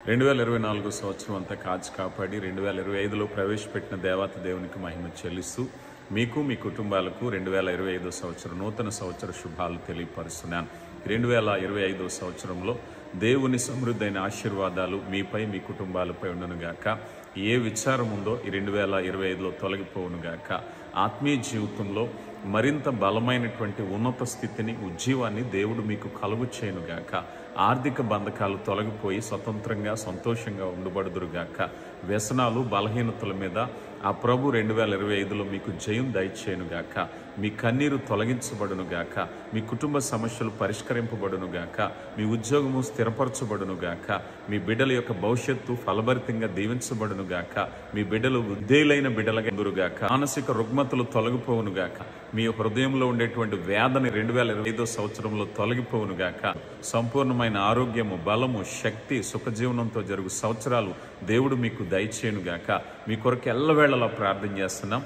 2024 సంవత్సరం అంతా కాచి కాపాడి 2025లో ప్రవేశపెట్టిన దేవాతి దేవునికి మహిమ చెల్లిస్తూ మీకు మీ కుటుంబాలకు 2025 సంవత్సరం నూతన సంవత్సర శుభాలు తెలియపరుస్తున్నాను. 2025 సంవత్సరంలో దేవుని సమృద్ధైన ఆశీర్వాదాలు మీపై మీ కుటుంబాలపై ఉండనుగాక. ఏ విచారం ఉందో ఈ 2025లో తొలగిపోవునుగాక. ఆత్మీయ జీవితంలో మరింత బలమైనటువంటి ఉన్నత స్థితిని, ఉజ్జీవాన్ని దేవుడు మీకు కలుగు చేయనుగాక. ఆర్థిక బంధకాలు తొలగిపోయి స్వతంత్రంగా సంతోషంగా ఉండబడుదురుగాక. వ్యసనాలు బలహీనతల మీద ఆ ప్రభు 2025లో మీకు జయం దయచేయునుగాక. మీ కన్నీరు తొలగించబడునుగాక. మీ కుటుంబ సమస్యలు పరిష్కరింపబడునుగాక. మీ ఉద్యోగము స్థిరపరచబడునుగాక. మీ బిడ్డల యొక్క భవిష్యత్తు ఫలభరితంగా దీవించబడునుగాక. మీ బిడ్డలు విధేయులైన బిడ్డలుగా ఎదురుగాక. మానసిక రుగ్మతలు తొలగిపోవునుగాక. మీ హృదయంలో ఉండేటువంటి వేదన 2025 సంవత్సరంలో తొలగిపోవునుగాక. సంపూర్ణమైన ఆరోగ్యము, బలము, శక్తి, సుఖజీవనంతో జరుగు సంవత్సరాలు దేవుడు మీకు దయచేయునుగాక. మీ కొరకు ఎల్లవేళలా ప్రార్థన చేస్తున్నాం.